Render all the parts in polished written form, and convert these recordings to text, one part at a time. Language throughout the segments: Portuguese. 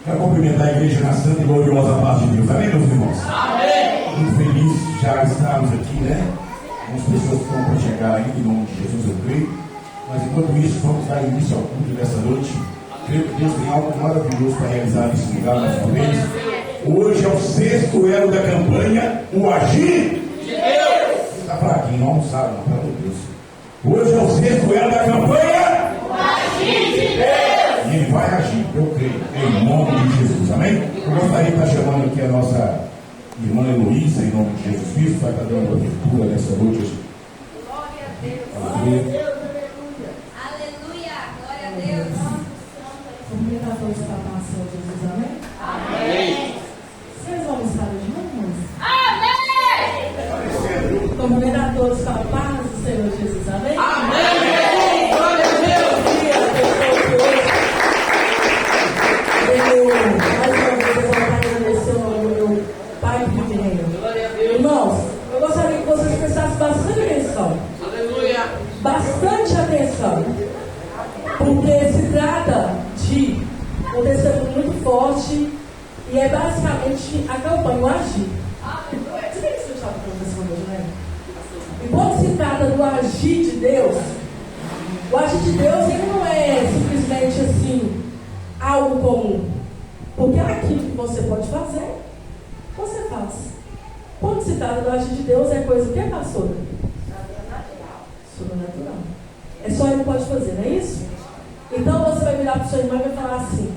Quero cumprimentar a igreja na santa e gloriosa paz de Deus. Amém, meus irmãos? Amém! Muito feliz já estarmos aqui, né? Algumas pessoas que estão para chegar ainda, em nome de Jesus, eu creio. Mas enquanto isso, vamos dar início ao culto dessa noite. Creio que Deus tem algo maravilhoso para realizar nesse lugar mais uma vez. Hoje é o 6º elo da campanha, o Agir de Deus. Está fraquinho, não sabe, não, pelo amor de Deus. Hoje é o 6º elo da campanha, o Agir de Deus. E ele vai agir, eu creio, em nome de Jesus, amém? Eu gostaria de estar chamando aqui a nossa irmã Heloísa, em nome de Jesus Cristo, vai estar dando a abertura nessa noite. Glória a Deus. Aleluia. Aleluia. Glória a Deus. Cumprimentar a todos para a paz de Jesus, amém? Amém. Vocês vão estar juntos? Amém. Cumprimentar a todos para a paz do Senhor Jesus, amém? Amém. Glória a Deus. Mais uma vez eu vou agradecer ao meu Pai primeiro. Irmãos, eu gostaria que vocês prestassem bastante atenção. Aleluia. Bastante atenção. Porque se trata de um testemunho muito forte e é basicamente a campanha, o agir. Você tem que escutar o testemunho, né? E quando se trata do agir de Deus, o agir de Deus ele não é simplesmente assim, algo comum. Porque aquilo que você pode fazer, você faz. Quando se trata do agir de Deus, é coisa que é pastora? Sobrenatural. É só ele pode fazer, não é isso? Então você vai virar para o seu irmão e vai falar assim: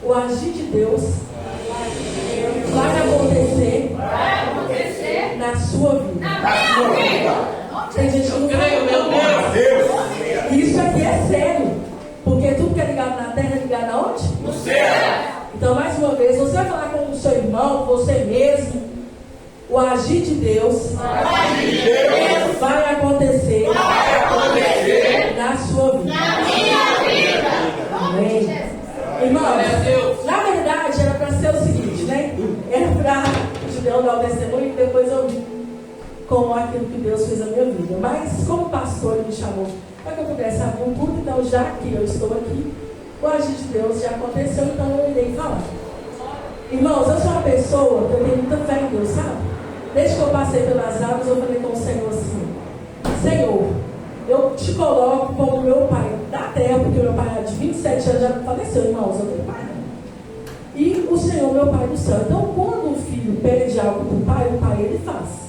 o agir de Deus vai acontecer na sua vida. Tem gente que não Creio, meu Deus. Isso aqui é sério. Porque tudo que é ligado na terra é ligado aonde? No céu. Então, mais uma vez, você vai falar com o seu irmão, você mesmo. O agir de Deus vai acontecer na sua vida. Na minha vida. Amém. Irmãos, na verdade era para ser o seguinte, né? Era para Deus dar o testemunho e depois eu com aquilo que Deus fez na minha vida. Mas como pastor ele me chamou para que eu pudesse abrir um culto, então já que eu estou aqui, o agir de Deus já aconteceu, então eu irei falar. Irmãos, eu sou uma pessoa que eu tenho muita fé em Deus, sabe? Desde que eu passei pelas águas, eu falei com o Senhor assim: Senhor, eu te coloco como meu pai da terra, porque meu pai de 27 anos já faleceu, irmãos, eu tenho pai. E o Senhor, meu pai do céu. Então, quando o filho pede algo do pai, o pai ele faz.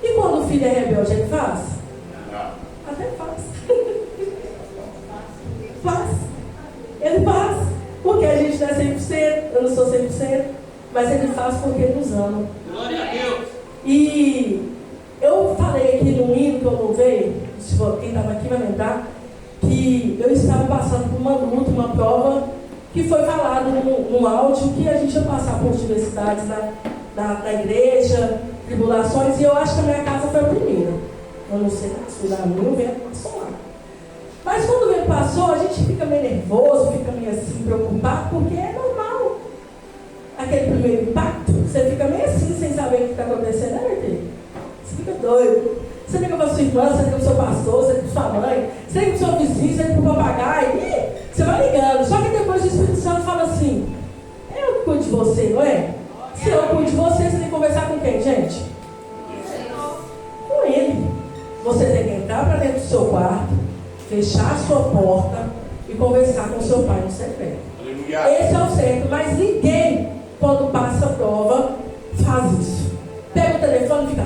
E quando o filho é rebelde, ele faz? Até faz. Faz. Ele faz. Porque a gente não é 100%, eu não sou 100%, mas ele faz porque ele nos ama. Glória a Deus. E eu falei aqui no hino que eu louvei, se quem estava aqui vai lembrar, que eu estava passando por uma luta, uma prova, que foi falado no áudio que a gente ia passar por diversidades na igreja, tribulações, e eu acho que a minha casa foi a primeira. Eu não sei se foi a minha, o vento passou lá. Mas quando o vento passou, a gente fica meio nervoso, fica meio assim, preocupado, porque é normal. Aquele primeiro impacto, você fica meio assim, sem saber o que está acontecendo, né, meu Deus? Você fica doido. Você liga para sua irmã, você liga para o seu pastor, você liga para sua mãe, você liga para o seu vizinho, você liga para o papagaio, e você vai ligando. Só que depois o Espírito Santo fala assim: eu cuido de você, não é? Se eu cuido de você, você tem que conversar com quem, gente? Com ele. Você tem que entrar para dentro do seu quarto, fechar a sua porta e conversar com o seu pai no secreto. Esse é o certo, mas ninguém, quando passa a prova, faz isso. Pega o telefone e fica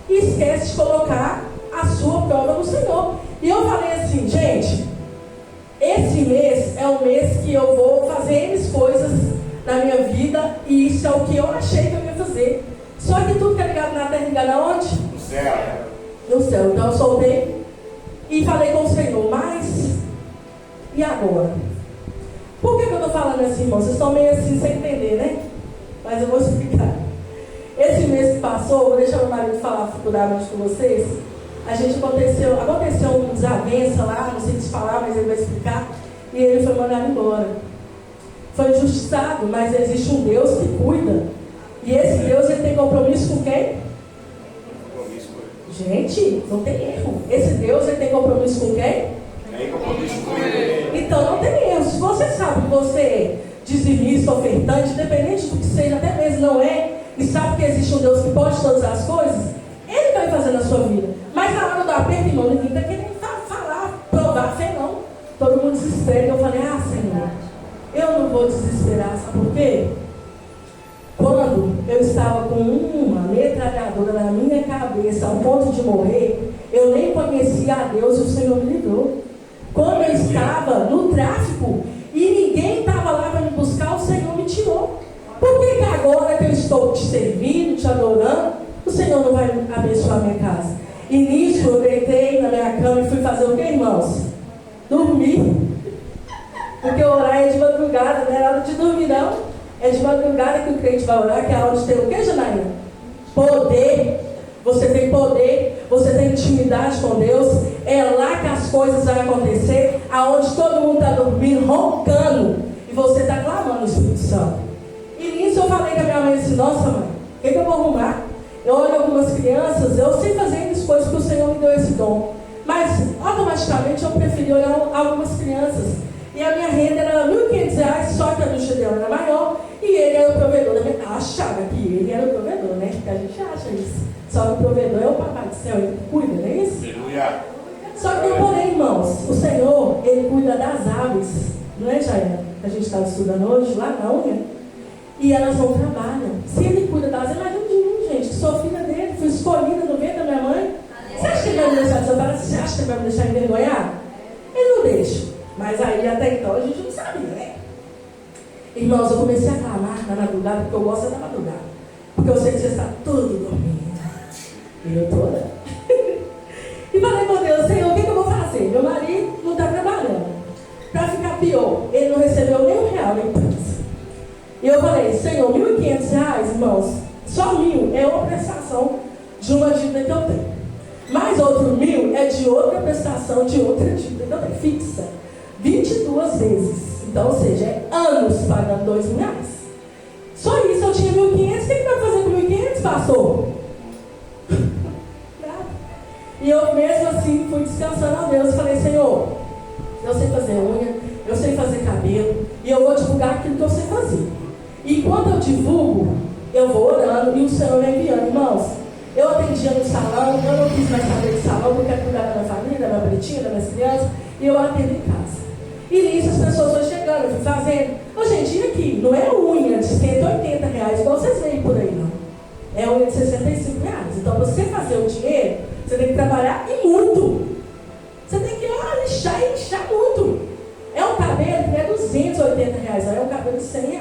e esquece de colocar a sua prova no Senhor. E eu falei assim: gente, esse mês é um mês que eu vou fazer N coisas na minha vida, e isso é o que eu achei que eu ia fazer. Só que tudo que é ligado na terra, ligado aonde? No céu. No céu. Então eu soltei e falei com o Senhor: mas e agora? Por que eu estou falando assim, irmão? Vocês estão meio assim sem entender, né? Mas eu vou explicar. Esse mês que passou, vou deixar o meu marido falar futuramente com vocês. Aconteceu uma desavença lá, não sei se falar, mas ele vai explicar. E ele foi mandado embora. Foi injustiçado, mas existe um Deus que cuida. E esse Deus, ele tem compromisso com quem? Gente, não tem erro. Esse Deus, ele tem compromisso com quem? Tem compromisso com ele. Então não tem erro. Se você sabe que você dizimista, ofertante, independente do que seja, até mesmo não é, e sabe que existe um Deus que pode todas as coisas, Ele vai fazer na sua vida. Mas na hora do aperto, irmão, ninguém está querendo falar, provar fé, não. Todo mundo desespera. Eu falei, Senhor, eu não vou desesperar, sabe por quê? Quando eu estava com uma metralhadora na minha cabeça, ao ponto de morrer, eu nem conhecia a Deus e o Senhor me livrou. Quando eu estava no tráfico e ninguém estava lá para me buscar, o Senhor me tirou. Por que agora que eu estou te servindo, te adorando, o Senhor não vai abençoar a minha casa? E nisso eu deitei na minha cama e fui fazer o que, irmãos? Dormir. Porque orar é de madrugada, não é hora de dormir, não. É de madrugada que o crente vai orar, que é a hora de ter o que, Janaína? Poder. Você tem poder, você tem intimidade com Deus. É lá que as coisas vão acontecer, aonde todo mundo está dormindo, roncando, e você está clamando o Espírito Santo. E nisso eu falei com a minha mãe assim, nossa mãe, o que eu vou arrumar? Eu olho algumas crianças, eu sei fazer as coisas que o Senhor me deu esse dom, mas automaticamente eu preferi olhar algumas crianças. E a minha renda era R$1.500, só que a bucha dela era maior, e ele era o provedor da minha. Achava que ele era o provedor, né? Porque a gente acha isso. Só que o provedor é o papai do céu, ele cuida, não é isso? Aleluia. Só que não porém, irmãos, o Senhor, ele cuida das aves, não é, Jair? A gente estava estudando hoje, lá na unha, e elas não trabalham. Se ele cuida das aves, imagina de mim, gente, que sou filha dele, fui escolhida no ventre da minha mãe. Você acha que ele vai me deixar desaparecer? Você acha que ele vai me deixar envergonhar? Ele não deixa. Mas aí até então a gente não sabia, né? Irmãos, eu comecei a clamar na madrugada, porque eu gosto da madrugada. Porque eu sei que você está tudo dormindo. E eu estou orando. E falei, meu Deus, Senhor, o que eu vou fazer? Meu marido não está trabalhando. Para ficar pior, ele não recebeu nem R$1 na empresa. E eu falei, Senhor, R$1.500, irmãos, só 1.000 é uma prestação de uma dívida que eu tenho. Mais outro 1.000 é de outra prestação de outra dívida que eu tenho, fixa. 22 vezes. Então, ou seja, é anos pagando R$2.000. Só isso eu tinha 1.500. O que ele vai fazer com 1.500, pastor? E eu mesmo assim fui descansando a Deus. Falei, Senhor, eu sei fazer unha, eu sei fazer cabelo, e eu vou divulgar aquilo que eu sei fazer. E enquanto eu divulgo, eu vou orando e o Senhor vai enviando. Irmãos, eu atendia no salão, eu não quis mais saber de salão, porque eu quero cuidar da minha família, da minha pretinha, das minhas crianças, e eu atendo em casa. E nisso as pessoas foram chegando, eu fui fazendo. Ô gente, e aqui? Não é unha de R$180, igual vocês veem por aí, não. É unha de R$65. Então, para você fazer o dinheiro, você tem que trabalhar e muito. Você tem que lixar e lixar muito. É um cabelo que não é R$280, não é um cabelo de R$100.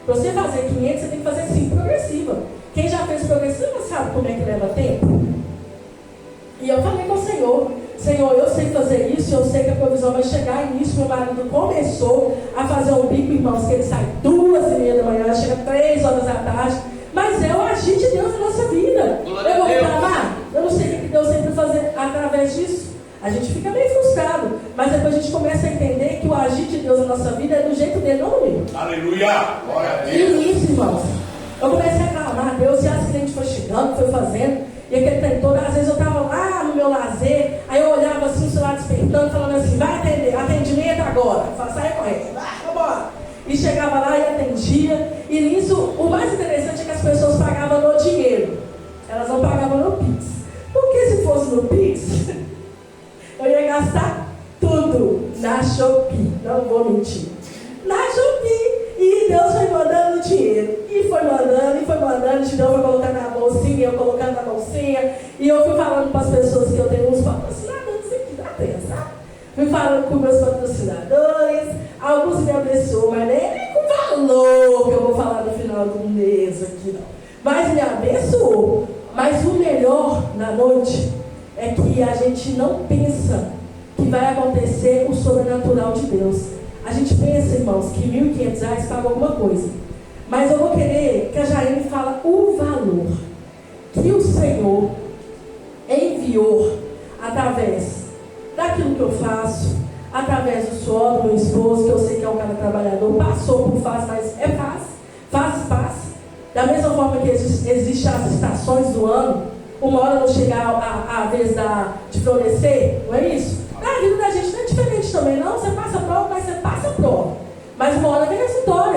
Para você fazer 500, você tem que fazer 5 progressiva. Quem já fez progressiva sabe como é que leva tempo. E eu falei com o Senhor, Senhor, eu sei fazer isso, eu sei que a provisão vai chegar. E nisso meu marido começou a fazer um bico, irmãos, que ele sai 2h30 da manhã, chega 3 horas da tarde. Mas é o agir de Deus na nossa vida. Eu vou reclamar? Eu não sei o que Deus sempre fazer através disso. A gente fica meio frustrado, mas depois a gente começa a entender que o agir de Deus na nossa vida é do jeito dele, não do meu. Aleluia! Glória a Deus! E nisso, irmãos, eu comecei a clamar a Deus, e as clientes foram chegando, foi fazendo, e aquele tempo todo, às vezes eu estava lá no meu lazer, aí eu olhava assim, o celular despertando, falando assim, vai atender, atendimento agora, sai correndo, vai, vambora. E chegava lá e atendia, e nisso, o mais interessante é que as pessoas pagavam no dinheiro, elas não pagavam no Pix. Porque se fosse no Pix, eu ia gastar tudo na Shopee, não vou mentir. Na Shopee. E Deus foi mandando dinheiro. E foi mandando, de novo foi colocando na bolsinha, eu colocando na bolsinha. E eu fui falando para as pessoas que eu tenho uns patrocinadores aqui da terra, sabe? Fui falando com meus patrocinadores, alguns me abençoam, mas nem com valor que eu vou falar no final do mês aqui, não. Mas me abençoou. Mas o melhor na noite é que a gente não pensa que vai acontecer o sobrenatural de Deus. A gente pensa, irmãos, que R$1.500 paga alguma coisa. Mas eu vou querer que a Jaine fale o valor que o Senhor enviou através daquilo que eu faço, através do suor do meu esposo, que eu sei que é um cara trabalhador, passou por fase, mas é fase. Da mesma forma que existem as estações do ano, uma hora não chegar a vez de florescer, não é isso? Na vida da gente não é diferente também, não. Você passa prova, mas você passa prova. Mas uma hora vem a vitória.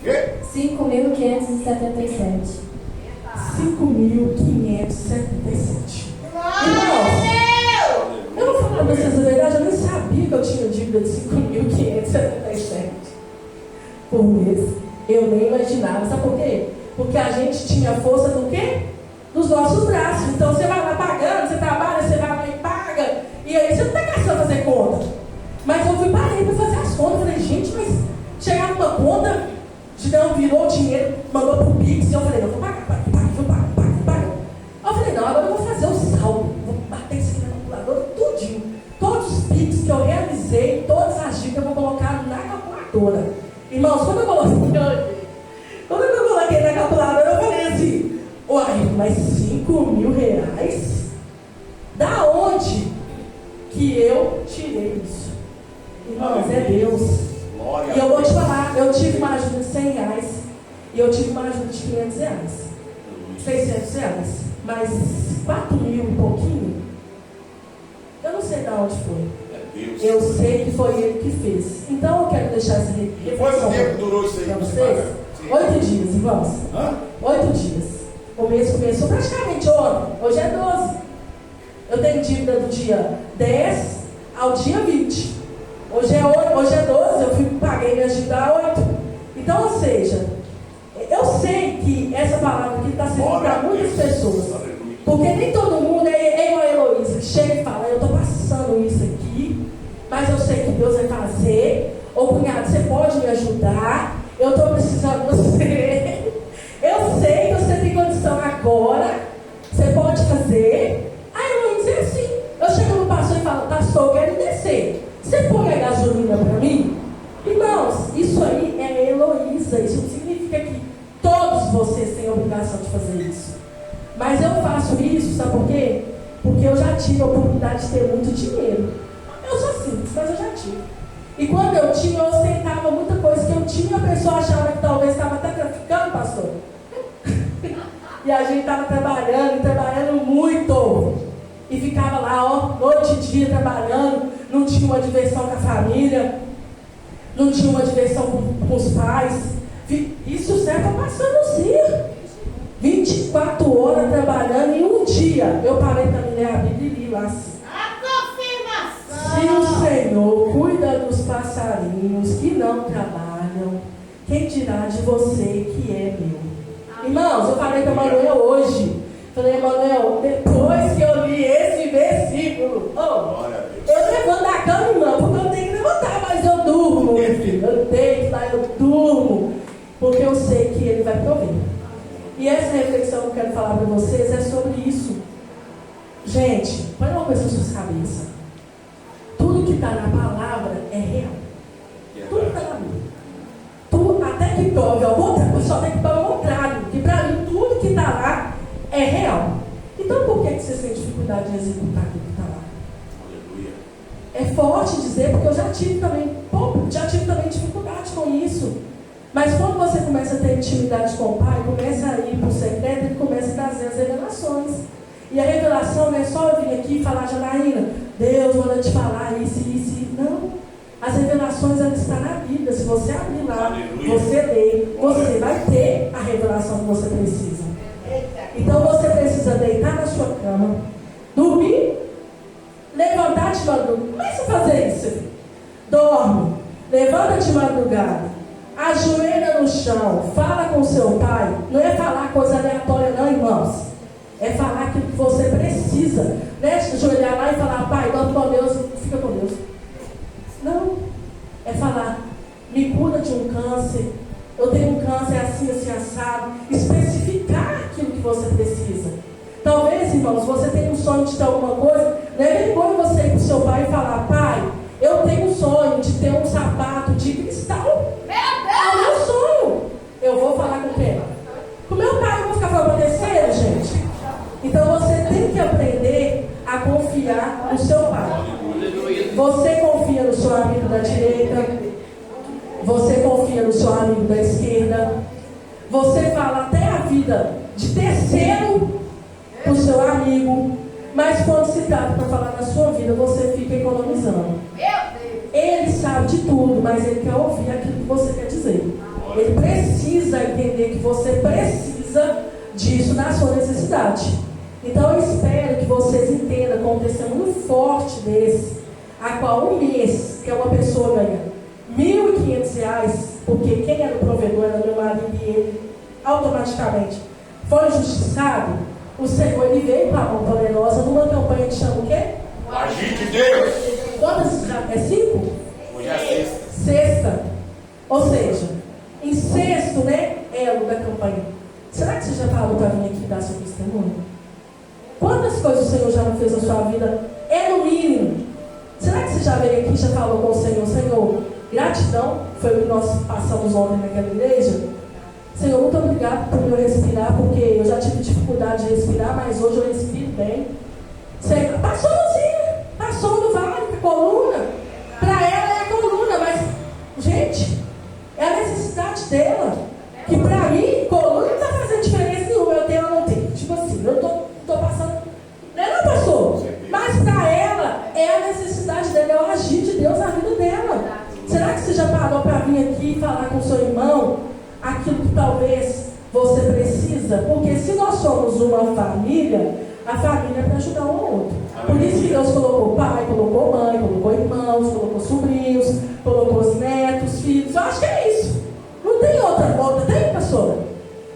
quê? 5.577. 5.577. Irmãos, eu vou falar pra vocês a verdade, eu nem sabia que eu tinha dívida de 5.577 por mês. Eu nem imaginava. Sabe por quê? Porque a gente tinha força do quê? Dos nossos braços. Então você vai lá pagando, você trabalha, você vai lá e paga. E aí você não está cansando de fazer conta. Mas eu fui parei para fazer as contas. Falei, gente, mas chegar numa conta, não virou dinheiro, mandou pro Pix. E eu falei, não, vou pagar, paga. Eu falei, não, agora eu vou fazer o saldo. Vou bater isso aqui na calculadora, tudinho. Todos os Pix que eu realizei, todas as dicas eu vou colocar na calculadora. Irmãos, quando eu coloquei na calculadora, eu falei assim, uai, mas R$5.000? Da onde que eu tirei isso? Irmãos, é Deus. E eu vou te falar, eu tive uma ajuda de R$100 e eu tive uma ajuda de R$500, R$600, mas 4.000 e pouquinho, eu não sei de onde foi. Eu sei que foi ele que fez. Então eu quero deixar essa reflexão. Quanto tempo durou isso aí para vocês? 8 dias, irmãos. 8 dias. O mês começou praticamente ontem. Hoje é 12. Eu tenho dívida do dia 10 ao dia 20. Hoje é 12, eu paguei minha dívida a 8. Então, ou seja, eu sei que essa palavra aqui está servindo para muitas pessoas. Porque nem todo mundo é igual a Heloísa, que chega e fala, eu estou passando isso aqui, mas eu sei que Deus vai fazer. Ô cunhado, você pode me ajudar? Eu estou precisando de você. Eu sei que você tem condição agora. Você pode fazer. Aí eu vou dizer assim. Eu chego no pastor e falo, pastor, eu quero descer. Você põe a gasolina para mim? Irmãos, isso aí é Heloísa. Isso não significa que todos vocês têm a obrigação de fazer isso. Mas eu faço isso, sabe por quê? Porque eu já tive a oportunidade de ter muito dinheiro. Eu sou simples, mas eu já tive. E quando eu tinha, eu ostentava muita coisa que eu tinha. A pessoa achava que talvez estava até traficando, pastor. E a gente estava trabalhando muito. E ficava lá, ó, noite e dia trabalhando. Não tinha uma diversão com a família. Não tinha uma diversão com os pais. Isso serve para passando os dias. 24 horas trabalhando. E um dia eu parei para me ler a Bíblia e li lá assim. Se o Senhor cuida dos passarinhos que não trabalham, quem dirá de você que é meu? Irmãos, eu falei para Manuel hoje. Falei, Manuel, depois que eu li esse versículo, eu levanto da cama, irmão, porque eu tenho que levantar, mas eu durmo, meu filho. Eu deito lá, eu durmo, porque eu sei que Ele vai prover. E essa reflexão que eu quero falar para vocês é sobre isso. Gente, põe uma coisa na sua cabeça. Tudo que está na palavra é real. Tudo está na Bíblia. Até que prove ao contrário, só tem que provar ao contrário. Que para mim tudo que está lá é real. Então por que vocês têm dificuldade de executar aquilo que está lá? Aleluia. É forte dizer, porque eu já tive também dificuldade com isso. Mas quando você começa a ter intimidade com o Pai, começa a ir para o secreto, Ele começa a trazer as revelações. E a revelação não é só eu vir aqui e falar, Janaína, Deus manda te falar isso. Não. As revelações, elas estão na Bíblia. Se você abrir lá, aleluia, você lê, você vai ter a revelação que você precisa. Então você precisa deitar na sua cama, dormir, levantar de madrugada. Começa a fazer isso. Dorme, levanta de madrugada, ajoelha no chão, fala com seu pai. Não é falar coisa aleatória não, irmãos. É falar aquilo que você precisa. Não é ajoelhar lá e falar, pai, dorme com Deus, fica com Deus. Não. É falar, me cura de um câncer. Eu tenho um câncer assim, assim, assado. Especificar aquilo que você precisa. Talvez, irmãos, você tenha um sonho de ter alguma coisa. Não é vergonha você ir para o seu pai e falar, pai, eu tenho um sonho de ter um sapato de cristal. É o meu sonho. Eu vou falar com quem? Com meu pai. Eu vou ficar falando terceiro, gente. Então você tem que aprender a confiar no seu pai. Você confia no seu amigo da direita. Você confia no seu amigo da esquerda. Você fala até a vida de terceiro para o seu amigo. Mas quando se trata para falar na sua vida, você fica economizando. Ele sabe de tudo, mas ele quer ouvir aquilo que você quer dizer. Ele precisa entender que você precisa disso na sua necessidade. Então eu espero que vocês entendam com um testemunho forte desse, a qual um mês que uma pessoa ganha R$ 1.500, porque quem era o provedor era meu marido e ele automaticamente foi justiçado. O Senhor ele veio com a mão poderosa numa campanha que chama o quê? O agir de Deus. Quantas? É 5? Hoje é sexta. Sexta. Ou seja, em sexto, né? Elo da campanha. Será que você já parou para vir aqui dar seu testemunho? Quantas coisas o Senhor já não fez na sua vida? É no mínimo. Será que você já veio aqui e já falou com o Senhor? Senhor, gratidão. Foi o que nós passamos ontem naquela igreja. Senhor, muito obrigado por eu respirar, porque eu já tive dificuldade de respirar, mas hoje eu respiro bem. Senhor, passou Luzinha, passou no vale, a coluna. Para ela é a coluna, mas, gente, é a necessidade dela. Que para mim, coluna não está fazendo diferença nenhuma, eu tenho ou não tenho. Tipo assim, eu estou passando. Não passou. Mas para ela, é a necessidade dela, é o agir de Deus na vida dela. Será que você já parou para vir aqui e falar com o seu irmão aquilo que talvez você precisa? Porque se nós somos uma família, a família é para ajudar um ao outro. Por isso que Deus colocou pai, colocou mãe, colocou irmãos, colocou sobrinhos, colocou os netos, filhos. Eu acho que é isso. Não tem outra, tem, pastora?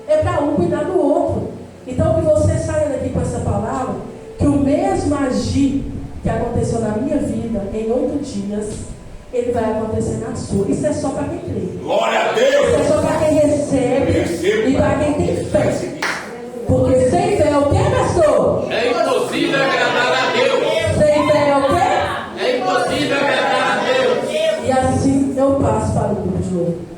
É para um cuidar do outro. Então que você saia daqui com essa palavra, que o mesmo agir que aconteceu na minha vida em 8 dias, ele vai acontecer na sua. Isso é só para quem crê. Glória a Deus. Isso é só para quem recebe e para quem tem fé. Porque sem fé é o que, pastor? É impossível agradar a Deus. Sem fé é o quê? É impossível agradar a Deus. E assim eu passo para o grupo de hoje.